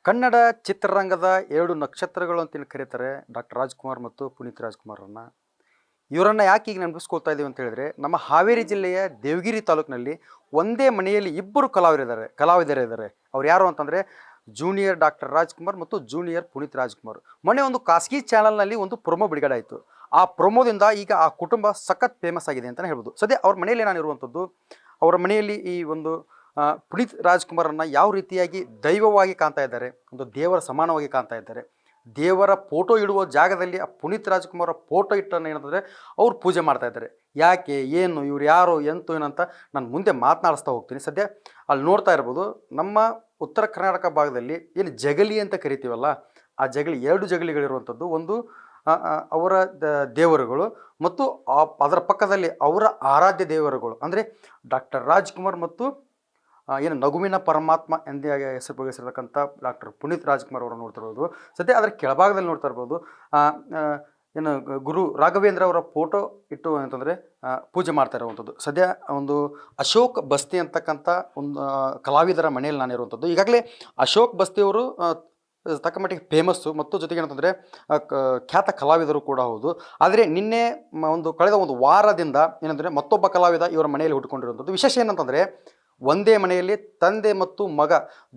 ಕನ್ನಡ ಚಿತ್ರರಂಗದ ಎರಡು ನಕ್ಷತ್ರಗಳು ಅಂತ ಕರೀತಾರೆ ಡಾಕ್ಟರ್ ರಾಜ್ಕುಮಾರ್ ಮತ್ತು ಪುನೀತ್ ರಾಜ್ಕುಮಾರನ್ನ. ಇವರನ್ನ ಯಾಕೆ ಈಗ ನೆನಪಿಸ್ಕೊಳ್ತಾ ಇದೀವಿ ಅಂತ ಹೇಳಿದ್ರೆ, ನಮ್ಮ ಹಾವೇರಿ ಜಿಲ್ಲೆಯ ದೇವಗಿರಿ ತಾಲೂಕಿನಲ್ಲಿ ಒಂದೇ ಮನೆಯಲ್ಲಿ ಇಬ್ಬರು ಕಲಾವಿದರಿದ್ದಾರೆ. ಅವ್ರು ಯಾರು ಅಂತಂದ್ರೆ ಜೂನಿಯರ್ ಡಾಕ್ಟರ್ ರಾಜ್ಕುಮಾರ್ ಮತ್ತು ಜೂನಿಯರ್ ಪುನೀತ್ ರಾಜ್ಕುಮಾರ್. ಮೊನ್ನೆ ಒಂದು ಖಾಸಗಿ ಚಾನಲ್ನಲ್ಲಿ ಒಂದು ಪ್ರೊಮೋ ಬಿಡುಗಡೆ ಆಯಿತು. ಆ ಪ್ರೊಮೋದಿಂದ ಈಗ ಆ ಕುಟುಂಬ ಸಖತ್ ಫೇಮಸ್ ಆಗಿದೆ ಅಂತಲೇ ಹೇಳ್ಬೋದು. ಸದ್ಯ ಅವ್ರ ಮನೆಯಲ್ಲಿ ನಾನು ಇರುವಂಥದ್ದು. ಅವರ ಮನೆಯಲ್ಲಿ ಈ ಒಂದು ಪುನೀತ್ ರಾಜ್ಕುಮಾರನ್ನು ಯಾವ ರೀತಿಯಾಗಿ ದೈವವಾಗಿ ಕಾಣ್ತಾ ಇದ್ದಾರೆ, ಒಂದು ದೇವರ ಸಮಾನವಾಗಿ ಕಾಣ್ತಾ ಇದ್ದಾರೆ. ದೇವರ ಫೋಟೋ ಇಡುವ ಜಾಗದಲ್ಲಿ ಆ ಪುನೀತ್ ರಾಜ್ಕುಮಾರ ಫೋಟೋ ಇಟ್ಟನ್ನು ಏನಂತಂದರೆ ಅವ್ರು ಪೂಜೆ ಮಾಡ್ತಾ ಇದ್ದಾರೆ. ಯಾಕೆ, ಏನು, ಇವ್ರು ಯಾರು, ಎಂತು ಏನಂತ ನಾನು ಮುಂದೆ ಮಾತನಾಡಿಸ್ತಾ ಹೋಗ್ತೀನಿ. ಸದ್ಯ ಅಲ್ಲಿ ನೋಡ್ತಾ ಇರ್ಬೋದು, ನಮ್ಮ ಉತ್ತರ ಕರ್ನಾಟಕ ಭಾಗದಲ್ಲಿ ಏನು ಜಗಲಿ ಅಂತ ಕರಿತೀವಲ್ಲ, ಆ ಜಗಲಿ, ಎರಡು ಜಗಲಿಗಳಿರುವಂಥದ್ದು. ಒಂದು ಅವರ ದೇವರುಗಳು ಮತ್ತು ಅದರ ಪಕ್ಕದಲ್ಲಿ ಅವರ ಆರಾಧ್ಯ ದೇವರುಗಳು ಅಂದರೆ ಡಾಕ್ಟರ್ ರಾಜ್ಕುಮಾರ್ ಮತ್ತು ಏನು ನಗುವಿನ ಪರಮಾತ್ಮ ಎಂದೇ ಹೆಸರಿರ್ತಕ್ಕಂಥ ಡಾಕ್ಟರ್ ಪುನೀತ್ ರಾಜ್ಕುಮಾರ್ ಅವರು ನೋಡ್ತಾ ಇರ್ಬೋದು. ಸದ್ಯ ಅದರ ಕೆಳಭಾಗದಲ್ಲಿ ನೋಡ್ತಾ ಇರ್ಬೋದು ಏನು ಗುರು ರಾಘವೇಂದ್ರ ಅವರ ಫೋಟೋ ಇಟ್ಟು ಅಂತಂದರೆ ಪೂಜೆ ಮಾಡ್ತಾ ಇರುವಂಥದ್ದು. ಸದ್ಯ ಒಂದು ಅಶೋಕ್ ಬಸ್ತಿ ಅಂತಕ್ಕಂಥ ಒಂದು ಕಲಾವಿದರ ಮನೆಯಲ್ಲಿ ನಾನು ಇರುವಂಥದ್ದು. ಈಗಾಗಲೇ ಅಶೋಕ್ ಬಸ್ತಿಯವರು ತಕ್ಕ ಮಟ್ಟಿಗೆ ಫೇಮಸ್ಸು ಮತ್ತು ಜೊತೆಗೆ ಏನಂತಂದರೆ ಖ್ಯಾತ ಕಲಾವಿದರು ಕೂಡ ಹೌದು. ಆದರೆ ನಿನ್ನೆ ಕಳೆದ ಒಂದು ವಾರದಿಂದ ಏನಂದರೆ ಮತ್ತೊಬ್ಬ ಕಲಾವಿದ ಇವರ ಮನೆಯಲ್ಲಿ ಹುಟ್ಟುಕೊಂಡಿರುವಂಥದ್ದು. ವಿಶೇಷ ಏನಂತಂದರೆ ಒಂದೇ ಮನೆಯಲ್ಲಿ ತಂದೆ ಮತ್ತು ಮಗ,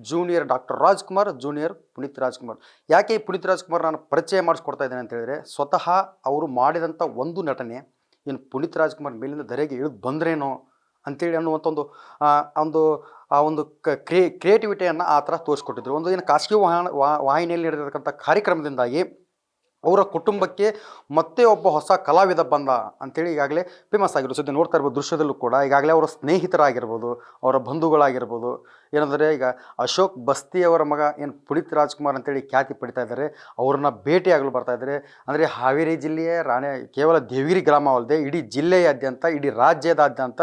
junior doctor Rajkumar, junior Puneeth Rajkumar. ಯಾಕೆ ಈ ಪುನೀತ್ ರಾಜ್ಕುಮಾರ್ ನಾನು ಪರಿಚಯ ಮಾಡಿಸ್ಕೊಡ್ತಾ ಇದ್ದೇನೆ ಅಂತ ಹೇಳಿದರೆ, ಸ್ವತಃ ಅವರು ಮಾಡಿದಂಥ ಒಂದು ನಟನೆ ಏನು ಪುನೀತ್ ರಾಜ್ಕುಮಾರ್ ಮೇಲಿಂದ ಧರೆಗೆ ಇಳಿದು ಬಂದ್ರೇನೋ ಅಂತೇಳಿ ಅನ್ನುವಂಥ ಒಂದು ಒಂದು ಕ್ರಿಯೇಟಿವಿಟಿಯನ್ನು ಆ ಥರ ತೋರಿಸ್ಕೊಟ್ಟಿದ್ರು. ಒಂದು ಏನು ಖಾಸಗಿ ವಾಹಿನಿಯಲ್ಲಿ ನಡೆದಿರ್ತಕ್ಕಂಥ ಕಾರ್ಯಕ್ರಮದಿಂದಾಗಿ ಅವರ ಕುಟುಂಬಕ್ಕೆ ಮತ್ತೆ ಒಬ್ಬ ಹೊಸ ಕಲಾವಿದ ಬಂದ ಅಂಥೇಳಿ ಈಗಾಗಲೇ ಫೇಮಸ್ ಆಗಿರೋ ಸದ್ಯ ನೋಡ್ತಾ ಇರ್ಬೋದು. ದೃಶ್ಯದಲ್ಲೂ ಕೂಡ ಈಗಾಗಲೇ ಅವರ ಸ್ನೇಹಿತರಾಗಿರ್ಬೋದು, ಅವರ ಬಂಧುಗಳಾಗಿರ್ಬೋದು, ಏನಂದರೆ ಈಗ ಅಶೋಕ್ ಬಸ್ತಿಯವರ ಮಗ ಏನು ಪುನೀತ್ ರಾಜ್ಕುಮಾರ್ ಅಂತೇಳಿ ಖ್ಯಾತಿ ಪಡಿತಾ ಇದ್ದಾರೆ. ಅವ್ರನ್ನ ಭೇಟಿಯಾಗಲು ಬರ್ತಾ ಇದ್ದಾರೆ. ಅಂದರೆ ಹಾವೇರಿ ಜಿಲ್ಲೆಯ ಕೇವಲ ದೇವಗಿರಿ ಗ್ರಾಮ ಅಲ್ಲದೆ ಇಡೀ ಜಿಲ್ಲೆಯಾದ್ಯಂತ, ಇಡೀ ರಾಜ್ಯದಾದ್ಯಂತ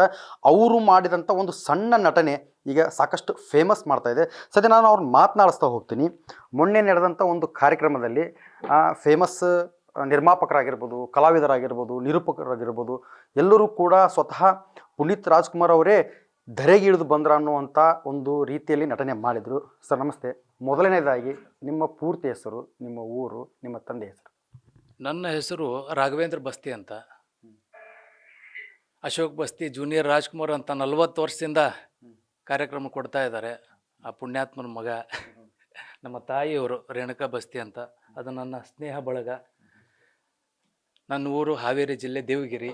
ಅವರು ಮಾಡಿದಂಥ ಒಂದು ಸಣ್ಣ ನಟನೆ ಈಗ ಸಾಕಷ್ಟು ಫೇಮಸ್ ಮಾಡ್ತಾ ಇದೆ. ಸದ್ಯ ನಾನು ಅವ್ರನ್ನ ಮಾತನಾಡಿಸ್ತಾ ಹೋಗ್ತೀನಿ. ಮೊನ್ನೆ ನಡೆದಂಥ ಒಂದು ಕಾರ್ಯಕ್ರಮದಲ್ಲಿ ಫೇಮಸ್ ನಿರ್ಮಾಪಕರಾಗಿರ್ಬೋದು, ಕಲಾವಿದರಾಗಿರ್ಬೋದು, ನಿರೂಪಕರಾಗಿರ್ಬೋದು, ಎಲ್ಲರೂ ಕೂಡ ಸ್ವತಃ ಪುನೀತ್ ರಾಜ್ಕುಮಾರ್ ಅವರೇ ಧರೆಗೆ ಇಳಿದು ಬಂದ್ರ ಅನ್ನುವಂಥ ಒಂದು ರೀತಿಯಲ್ಲಿ ನಟನೆ ಮಾಡಿದರು. ಸರ್ ನಮಸ್ತೆ. ಮೊದಲನೇದಾಗಿ ನಿಮ್ಮ ಪೂರ್ತಿ ಹೆಸರು, ನಿಮ್ಮ ಊರು, ನಿಮ್ಮ ತಂದೆ ಹೆಸರು? ನನ್ನ ಹೆಸರು ರಾಘವೇಂದ್ರ ಬಸ್ತಿ ಅಂತ. ಅಶೋಕ್ ಬಸ್ತಿ ಜೂನಿಯರ್ ರಾಜ್ಕುಮಾರ್ ಅಂತ 40 ವರ್ಷದಿಂದ ಕಾರ್ಯಕ್ರಮ ಕೊಡ್ತಾ ಇದ್ದಾರೆ. ಆ ಪುಣ್ಯಾತ್ಮನ ಮಗ. ನಮ್ಮ ತಾಯಿಯವರು ರೇಣುಕಾ ಬಸ್ತಿ ಅಂತ, ಅದು ನನ್ನ ಸ್ನೇಹ ಬಳಗ. ನನ್ನ ಊರು ಹಾವೇರಿ ಜಿಲ್ಲೆ ದೇವಗಿರಿ.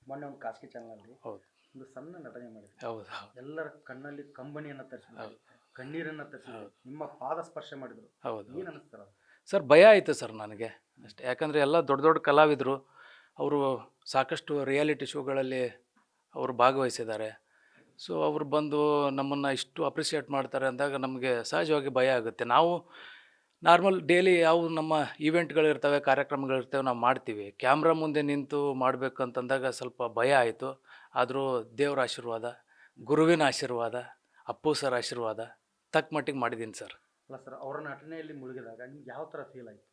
ಮೊನ್ನೆ ಒಂದು ಖಾಸಗಿ ಚಾನಲಲ್ಲಿ ಹೌದು, ಒಂದು ಸಣ್ಣ ನಟನೆ ಮಾಡಿದ್ರು. ಹೌದು, ಎಲ್ಲರ ಕಣ್ಣಲ್ಲಿ ಕಂಬನಿಯನ್ನು ತರಿಸಿದ್ರು, ಕಣ್ಣೀರನ್ನು ತರಿಸಿದ್ರು, ನಿಮ್ಮ ಪಾದ ಸ್ಪರ್ಶ ಮಾಡಿದ್ರು. ಹೌದು. ಏನು ಅನ್ನಿಸ್ತಾರ ಸರ್, ಭಯ ಆಯಿತು ಸರ್ ನನಗೆ ಅಷ್ಟೇ. ಯಾಕಂದರೆ ಎಲ್ಲ ದೊಡ್ಡ ದೊಡ್ಡ ಕಲಾವಿದರು, ಅವರು ಸಾಕಷ್ಟು ರಿಯಾಲಿಟಿ ಶೋಗಳಲ್ಲಿ ಅವರು ಭಾಗವಹಿಸಿದ್ದಾರೆ. ಸೊ ಅವರು ಬಂದು ನಮ್ಮನ್ನು ಇಷ್ಟು ಅಪ್ರಿಷಿಯೇಟ್ ಮಾಡ್ತಾರೆ ಅಂದಾಗ ನಮಗೆ ಸಹಜವಾಗಿ ಭಯ ಆಗುತ್ತೆ. ನಾವು ನಾರ್ಮಲ್ ಡೈಲಿ ಯಾವ ನಮ್ಮ ಈವೆಂಟ್ಗಳಿರ್ತವೆ, ಕಾರ್ಯಕ್ರಮಗಳಿರ್ತವೆ, ನಾವು ಮಾಡ್ತೀವಿ. ಕ್ಯಾಮ್ರಾ ಮುಂದೆ ನಿಂತು ಮಾಡಬೇಕಂತಂದಾಗ ಸ್ವಲ್ಪ ಭಯ ಆಯಿತು. ಆದರೂ ದೇವರ ಆಶೀರ್ವಾದ, ಗುರುವಿನ ಆಶೀರ್ವಾದ, ಅಪ್ಪು ಸರ್ ಆಶೀರ್ವಾದ, ತಕ್ಕ ಮಟ್ಟಿಗೆ ಮಾಡಿದ್ದೀನಿ ಸರ್. ಅಲ್ಲ ಸರ್, ಅವರ ನಟನೆಯಲ್ಲಿ ಮುಳುಗಿದಾಗ ನಿಮ್ಗೆ ಯಾವ ಥರ ಫೀಲ್ ಆಯಿತು?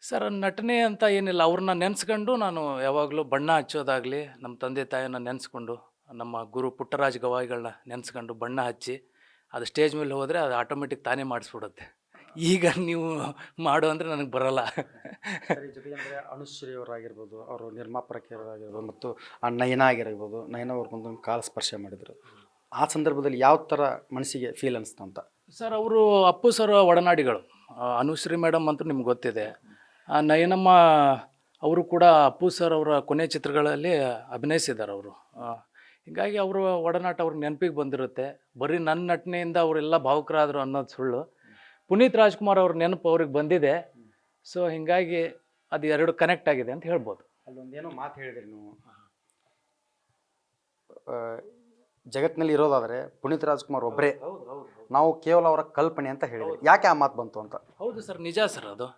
ಸರ್, ನಟನೆ ಅಂತ ಏನಿಲ್ಲ, ಅವ್ರನ್ನ ನೆನೆಸ್ಕೊಂಡು ನಾನು ಯಾವಾಗಲೂ ಬಣ್ಣ ಹಚ್ಚೋದಾಗಲಿ, ನಮ್ಮ ತಂದೆ ತಾಯಿನ ನೆನೆಸ್ಕೊಂಡು, ನಮ್ಮ ಗುರು ಪುಟ್ಟರಾಜ್ ಗವಾಯಿಗಳನ್ನ ನೆನೆಸ್ಕೊಂಡು ಬಣ್ಣ ಹಚ್ಚಿ ಅದು ಸ್ಟೇಜ್ ಮೇಲೆ ಹೋದರೆ ಅದು ಆಟೋಮೆಟಿಕ್ ತಾನೇ ಮಾಡಿಸ್ಬಿಡುತ್ತೆ. ಈಗ ನೀವು ಮಾಡು ಅಂದರೆ ನನಗೆ ಬರೋಲ್ಲ. ಜೊತೆಗೆ ಅಂದರೆ ಅನುಶ್ರೀ ಅವರಾಗಿರ್ಬೋದು, ಅವರು ನಿರ್ಮಾಪಕರಾಗಿರ್ಬೋದು, ಮತ್ತು ಆ ನಯನ ಆಗಿರ್ಬೋದು, ನಯನ ಅವ್ರು ಬಂದು ಕಾಲು ಸ್ಪರ್ಶ ಮಾಡಿದರು. ಆ ಸಂದರ್ಭದಲ್ಲಿ ಯಾವ ಥರ ಮನಸ್ಸಿಗೆ ಫೀಲ್ ಅನಿಸ್ತು ಅಂತ? ಸರ್, ಅವರು ಅಪ್ಪು ಸರ್ ಒಡನಾಡಿಗಳು. ಅನುಶ್ರೀ ಮೇಡಮ್ ಅಂತೂ ನಿಮ್ಗೆ ಗೊತ್ತಿದೆ. ನಯನಮ್ಮ ಅವರು ಕೂಡ ಅಪ್ಪು ಸರ್ ಅವರ ಕೊನೆ ಚಿತ್ರಗಳಲ್ಲಿ ಅಭಿನಯಿಸಿದ್ದಾರೆ ಅವರು. ಹೀಗಾಗಿ ಅವರ ಒಡನಾಟ ಅವ್ರಿಗೆ ನೆನಪಿಗೆ ಬಂದಿರುತ್ತೆ. ಬರೀ ನನ್ನ ನಟನೆಯಿಂದ ಅವರೆಲ್ಲ ಭಾವುಕರಾದರು ಅನ್ನೋದು ಸುಳ್ಳು. ಪುನೀತ್ ರಾಜ್ಕುಮಾರ್ ಅವ್ರ ನೆನಪು ಅವ್ರಿಗೆ ಬಂದಿದೆ. ಸೊ ಹೀಗಾಗಿ ಅದು ಎರಡು ಕನೆಕ್ಟ್ ಆಗಿದೆ ಅಂತ ಹೇಳ್ಬೋದು. ಅಲ್ಲೊಂದೇನೋ ಮಾತು ಹೇಳಿದ್ರಿ ನೀವು, ಜಗತ್ತಿನಲ್ಲಿ ಇರೋದಾದರೆ ಪುನೀತ್ ರಾಜ್ಕುಮಾರ್ ಒಬ್ಬರೇ, ನಾವು ಕೇವಲ ಅವರ ಕಲ್ಪನೆ ಅಂತ ಹೇಳಿದ್ರಿ. ಯಾಕೆ ಆ ಮಾತು ಬಂತು ಅಂತ? ಹೌದು ಸರ್, ನಿಜ ಸರ್. ಅದು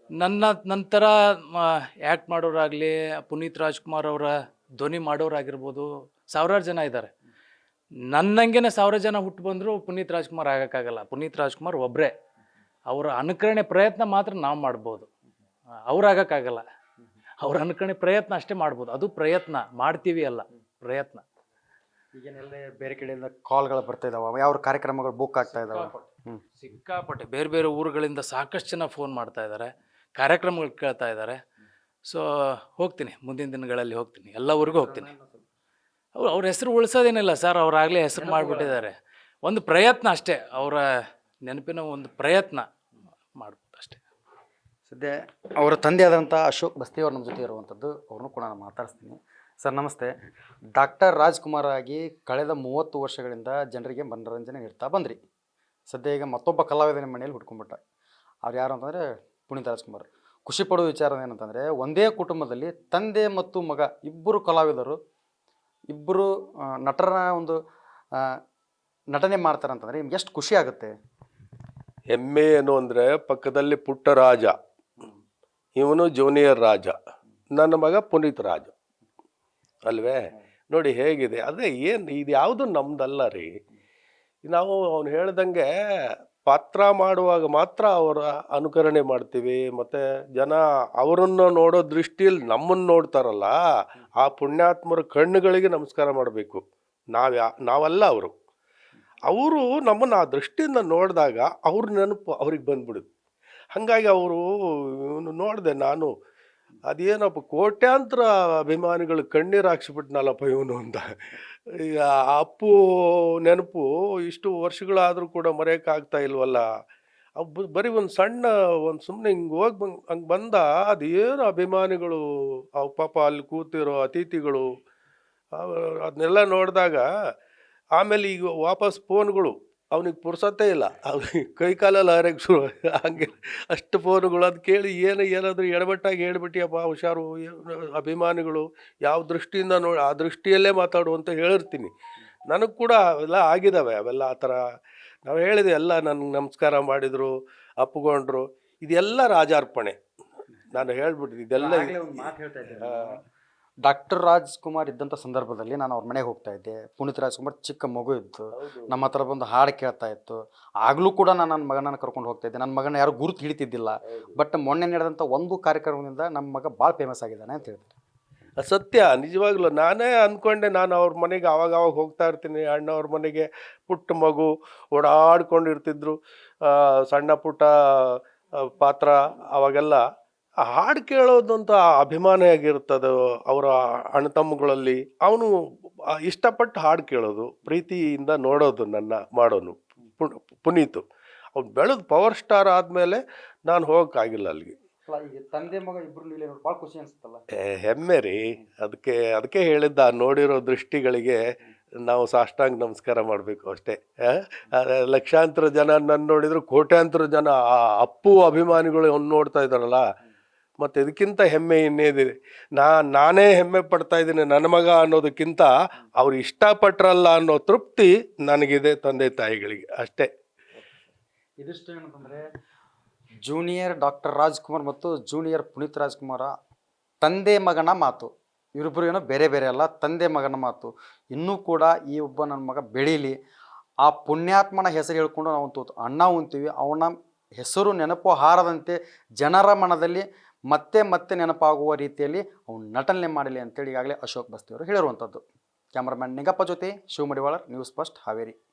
ನನ್ನ ನಂತರ ಆ್ಯಕ್ಟ್ ಮಾಡೋರಾಗಲಿ, ಪುನೀತ್ ರಾಜ್ಕುಮಾರ್ ಅವರ ಧ್ವನಿ ಮಾಡೋರಾಗಿರ್ಬೋದು, ಸಾವಿರಾರು ಜನ ಇದ್ದಾರೆ. ನನ್ನಂಗೆನೇ 1000 ಜನ ಹುಟ್ಟು ಬಂದರೂ ಪುನೀತ್ ರಾಜ್ಕುಮಾರ್ ಆಗೋಕ್ಕಾಗಲ್ಲ. ಪುನೀತ್ ರಾಜ್ಕುಮಾರ್ ಒಬ್ಬರೇ. ಅವರ ಅನುಕರಣೆ ಪ್ರಯತ್ನ ಮಾತ್ರ ನಾವು ಮಾಡ್ಬೋದು, ಅವ್ರು ಆಗೋಕ್ಕಾಗಲ್ಲ. ಅವ್ರ ಅನುಕರಣೆ ಪ್ರಯತ್ನ ಅಷ್ಟೇ ಮಾಡ್ಬೋದು. ಅದು ಪ್ರಯತ್ನ ಮಾಡ್ತೀವಿ ಅಲ್ಲ, ಪ್ರಯತ್ನ. ಈಗೇನೆಲ್ಲ ಬೇರೆ ಕಡೆಯಿಂದ ಕಾಲ್ಗಳು ಬರ್ತಾ ಇದಾವೆ, ಯಾವ ಕಾರ್ಯಕ್ರಮಗಳು ಬುಕ್ ಆಗ್ತಾ ಇದಾವೆ? ಹ್ಮ್. ಸಿಕ್ಕಾಪಟ್ಟೆ ಬೇರೆ ಬೇರೆ ಊರುಗಳಿಂದ ಸಾಕಷ್ಟು ಜನ ಫೋನ್ ಮಾಡ್ತಾ ಇದ್ದಾರೆ, ಕಾರ್ಯಕ್ರಮಗಳು ಕೇಳ್ತಾ ಇದ್ದಾರೆ. ಸೊ ಹೋಗ್ತೀನಿ, ಮುಂದಿನ ದಿನಗಳಲ್ಲಿ ಹೋಗ್ತೀನಿ, ಎಲ್ಲ ಊರಿಗೂ ಹೋಗ್ತೀನಿ. ಅವ್ರ ಹೆಸರು ಉಳಿಸೋದೇನಿಲ್ಲ ಸರ್, ಅವರಾಗಲೇ ಹೆಸರು ಮಾಡಿಬಿಟ್ಟಿದ್ದಾರೆ. ಒಂದು ಪ್ರಯತ್ನ ಅಷ್ಟೇ, ಅವರ ನೆನಪಿನ ಒಂದು ಪ್ರಯತ್ನ ಮಾಡ್ಬೋದು ಅಷ್ಟೇ. ಸದ್ಯ ಅವರ ತಂದೆ ಆದಂಥ ಅಶೋಕ್ ಬಸ್ತಿ ಅವ್ರು ನಮ್ಮ ಜೊತೆ ಇರುವಂಥದ್ದು, ಅವ್ರನ್ನೂ ಕೂಡ ನಾನು ಮಾತಾಡಿಸ್ತೀನಿ. ಸರ್ ನಮಸ್ತೆ. ಡಾಕ್ಟರ್ ರಾಜ್ಕುಮಾರ್ ಆಗಿ ಕಳೆದ 30 ವರ್ಷಗಳಿಂದ ಜನರಿಗೆ ಮನರಂಜನೆ ನೀಡ್ತಾ ಬಂದ್ರಿ. ಸದ್ಯ ಈಗ ಮತ್ತೊಬ್ಬ ಕಲಾವಿದನ ಮನೆಯಲ್ಲಿ ಹುಡ್ಕೊಂಡ್ಬಿಟ್ಟ. ಅವ್ರು ಯಾರು ಅಂತಂದರೆ ಪುನೀತ್ ರಾಜ್ಕುಮಾರ್. ಖುಷಿ ಪಡುವ ವಿಚಾರ ಏನಂತಂದರೆ, ಒಂದೇ ಕುಟುಂಬದಲ್ಲಿ ತಂದೆ ಮತ್ತು ಮಗ ಇಬ್ಬರು ಕಲಾವಿದರು, ಇಬ್ಬರು ನಟರ ಒಂದು ನಟನೆ ಮಾಡ್ತಾರೆ ಅಂತಂದರೆ ನಿಮ್ಗೆ ಎಷ್ಟು ಖುಷಿ ಆಗುತ್ತೆ? ಹೆಮ್ಮೆ ಏನು ಅಂದರೆ, ಪಕ್ಕದಲ್ಲಿ ಪುಟ್ಟ ರಾಜ, ಇವನು ಜೂನಿಯರ್ ರಾಜ, ನನ್ನ ಮಗ ಪುನೀತ್ ರಾಜ ಅಲ್ವೇ? ನೋಡಿ ಹೇಗಿದೆ. ಅದೇ ಏನು ಇದು ಯಾವುದು ನಮ್ದಲ್ಲ ರೀ. ನಾವು ಅವ್ನು ಹೇಳ್ದಂಗೆ ಪಾತ್ರ ಮಾಡುವಾಗ ಮಾತ್ರ ಅವರ ಅನುಕರಣೆ ಮಾಡ್ತೀವಿ. ಮತ್ತು ಜನ ಅವರನ್ನು ನೋಡೋ ದೃಷ್ಟಿಯಲ್ಲಿ ನಮ್ಮನ್ನು ನೋಡ್ತಾರಲ್ಲ, ಆ ಪುಣ್ಯಾತ್ಮರ ಕಣ್ಣುಗಳಿಗೆ ನಮಸ್ಕಾರ ಮಾಡಬೇಕು. ನಾವಲ್ಲ ಅವರು. ಅವರು ನಮ್ಮನ್ನು ಆ ದೃಷ್ಟಿಯಿಂದ ನೋಡಿದಾಗ ಅವ್ರ ನೆನಪು ಅವ್ರಿಗೆ ಬಂದ್ಬಿಡುತ್ತೆ. ಹಾಗಾಗಿ ಅವರು ಇವನು ನೋಡಿದೆ ನಾನು, ಅದೇನಪ್ಪ ಕೋಟ್ಯಾಂತರ ಅಭಿಮಾನಿಗಳು ಕಣ್ಣೀರು ಹಾಕ್ಸಿಬಿಟ್ನಲ್ಲಪ್ಪ ಇವನು ಅಂತ. ಈಗ ಅಪ್ಪು ನೆನಪು ಇಷ್ಟು ವರ್ಷಗಳಾದರೂ ಕೂಡ ಮರೆಯೋಕ್ಕಾಗ್ತಾ ಇಲ್ವಲ್ಲ. ಬರೀ ಒಂದು ಸಣ್ಣ ಒಂದು ಸುಮ್ಮನೆ ಹಿಂಗೆ ಹೋಗಿ ಹಂಗೆ ಬಂದ, ಅದೇನು ಅಭಿಮಾನಿಗಳು, ಅವು ಪಾಪ ಅಲ್ಲಿ ಕೂತಿರೋ ಅತಿಥಿಗಳು ಅದನ್ನೆಲ್ಲ ನೋಡಿದಾಗ, ಆಮೇಲೆ ಈಗ ವಾಪಸ್ ಫೋನ್ಗಳು, ಅವನಿಗೆ ಪುರ್ಸತ್ತೇ ಇಲ್ಲ, ಅವ್ನಿಗೆ ಕೈ ಕಾಲಲ್ಲಿ ಹರಗೆ ಶುರು ಹಂಗೆ ಅಷ್ಟು ಫೋನುಗಳು. ಅದು ಕೇಳಿ ಏನಾದರೂ ಎಡಬಟ್ಟಾಗಿ ಹೇಳ್ಬಿಟ್ಟಿಯಪ್ಪ, ಹುಷಾರು, ಅಭಿಮಾನಿಗಳು ಯಾವ ದೃಷ್ಟಿಯಿಂದ ನೋಡಿ ಆ ದೃಷ್ಟಿಯಲ್ಲೇ ಮಾತಾಡು ಅಂತ ಹೇಳಿರ್ತೀನಿ. ನನಗೆ ಕೂಡ ಅವೆಲ್ಲ ಆಗಿದ್ದಾವೆ. ಅವೆಲ್ಲ ಆ ಥರ ನಾವು ಹೇಳಿದೆ, ಎಲ್ಲ ನನಗೆ ನಮಸ್ಕಾರ ಮಾಡಿದರು, ಅಪ್ಪುಗೊಂಡ್ರು. ಇದೆಲ್ಲ ರಾಜಾರ್ಪಣೆ. ನಾನು ಹೇಳ್ಬಿಟ್ಟಿದ್ದೆ ಇದೆಲ್ಲ. ಡಾಕ್ಟರ್ ರಾಜ್ಕುಮಾರ್ ಇದ್ದಂಥ ಸಂದರ್ಭದಲ್ಲಿ ನಾನು ಅವ್ರ ಮನೆಗೆ ಹೋಗ್ತಾ ಇದ್ದೆ. ಪುನೀತ್ ರಾಜ್ಕುಮಾರ್ ಚಿಕ್ಕ ಮಗು ಇತ್ತು, ನಮ್ಮ ಹತ್ರ ಬಂದು ಹಾಡು ಕೇಳ್ತಾ ಇತ್ತು. ಆಗಲೂ ಕೂಡ ನಾನು ನನ್ನ ಮಗನನ್ನು ಕರ್ಕೊಂಡು ಹೋಗ್ತಾ ಇದ್ದೆ. ನನ್ನ ಮಗನ ಯಾರು ಗುರುತು ಹಿಡಿತಿದ್ದಿಲ್ಲ. ಬಟ್ ಮೊನ್ನೆ ನಡೆದಂಥ ಒಂದು ಕಾರ್ಯಕ್ರಮದಿಂದ ನಮ್ಮ ಮಗ ಭಾಳ ಫೇಮಸ್ ಆಗಿದ್ದಾನೆ ಅಂತ ಹೇಳ್ತಾರೆ. ಸತ್ಯ, ನಿಜವಾಗ್ಲೂ ನಾನೇ ಅಂದ್ಕೊಂಡೆ. ನಾನು ಅವ್ರ ಮನೆಗೆ ಆವಾಗ ಹೋಗ್ತಾ ಇರ್ತೀನಿ, ಅಣ್ಣವ್ರ ಮನೆಗೆ. ಪುಟ್ಟ ಮಗು ಓಡಾಡ್ಕೊಂಡಿರ್ತಿದ್ರು, ಸಣ್ಣ ಪುಟ್ಟ ಪಾತ್ರ. ಅವಾಗೆಲ್ಲ ಹಾಡು ಕೇಳೋದಂತ ಅಭಿಮಾನ ಆಗಿರ್ತದೆ ಅವರ ಅಣ್ಣ ತಮ್ಮಗಳಲ್ಲಿ. ಅವನು ಇಷ್ಟಪಟ್ಟು ಹಾಡು ಕೇಳೋದು, ಪ್ರೀತಿಯಿಂದ ನೋಡೋದು ನನ್ನ ಮಾಡೋನು ಪುನೀತು. ಅವ್ನು ಬೆಳೆದು ಪವರ್ ಸ್ಟಾರ್ ಆದಮೇಲೆ ನಾನು ಹೋಗೋಕ್ಕಾಗಿಲ್ಲ ಅಲ್ಲಿಗೆ. ತಂದೆ ಮಗ ಇಬ್ಬರು ಭಾಳ ಖುಷಿ ಅನಿಸುತ್ತಲ್ಲ. ಹೆಮ್ಮೆ ರೀ. ಅದಕ್ಕೆ ಹೇಳಿದ್ದ, ನೋಡಿರೋ ದೃಷ್ಟಿಗಳಿಗೆ ನಾವು ಸಾಷ್ಟಾಂಗ ನಮಸ್ಕಾರ ಮಾಡಬೇಕು ಅಷ್ಟೇ. ಲಕ್ಷಾಂತರ ಜನ ನನ್ನ ನೋಡಿದ್ರು, ಕೋಟ್ಯಾಂತರ ಜನ ಆ ಅಪ್ಪು ಅಭಿಮಾನಿಗಳು ಅವ್ನು ನೋಡ್ತಾ ಇದ್ದಾರಲ್ಲ. ಮತ್ತು ಇದಕ್ಕಿಂತ ಹೆಮ್ಮೆ ಇನ್ನೇದಿದೆ? ನಾನೇ ಹೆಮ್ಮೆ ಪಡ್ತಾ ಇದ್ದೀನಿ ನನ್ನ ಮಗ ಅನ್ನೋದಕ್ಕಿಂತ ಅವ್ರು ಇಷ್ಟಪಟ್ರಲ್ಲ ಅನ್ನೋ ತೃಪ್ತಿ ನನಗಿದೆ, ತಂದೆ ತಾಯಿಗಳಿಗೆ ಅಷ್ಟೇ. ಇದಿಷ್ಟು ಏನಂತಂದರೆ, ಜೂನಿಯರ್ ಡಾಕ್ಟರ್ ರಾಜ್ಕುಮಾರ್ ಮತ್ತು ಜೂನಿಯರ್ ಪುನೀತ್ ರಾಜ್ಕುಮಾರ ತಂದೆ ಮಗನ ಮಾತು. ಇವರಿಬ್ಬರು ಏನೋ ಬೇರೆ ಬೇರೆ ಅಲ್ಲ, ತಂದೆ ಮಗನ ಮಾತು. ಇನ್ನೂ ಕೂಡ ಈ ಒಬ್ಬ ನನ್ನ ಮಗ ಬೆಳೀಲಿ, ಆ ಪುಣ್ಯಾತ್ಮನ ಹೆಸರು ಹೇಳ್ಕೊಂಡು ನಾವು ಅಣ್ಣ ಉಂತೀವಿ. ಅವನ ಹೆಸರು ನೆನಪು ಹಾರದಂತೆ ಜನರ ಮನದಲ್ಲಿ ಮತ್ತೆ ಮತ್ತೆ ನೆನಪಾಗುವ ರೀತಿಯಲ್ಲಿ ಅವನು ನಟನೆ ಮಾಡಲಿ ಅಂತೇಳಿ ಈಗಾಗಲೇ ಅಶೋಕ್ ಬಸ್ತಿಯವರು ಹೇಳಿರುವಂಥದ್ದು. ಕ್ಯಾಮ್ರಾಮ್ಯಾನ್ ನಿಂಗಪ್ಪ ಜೊತೆ ಶಿವಮಡಿವಾಳರ್, ನ್ಯೂಸ್ ಫಸ್ಟ್, ಹಾವೇರಿ.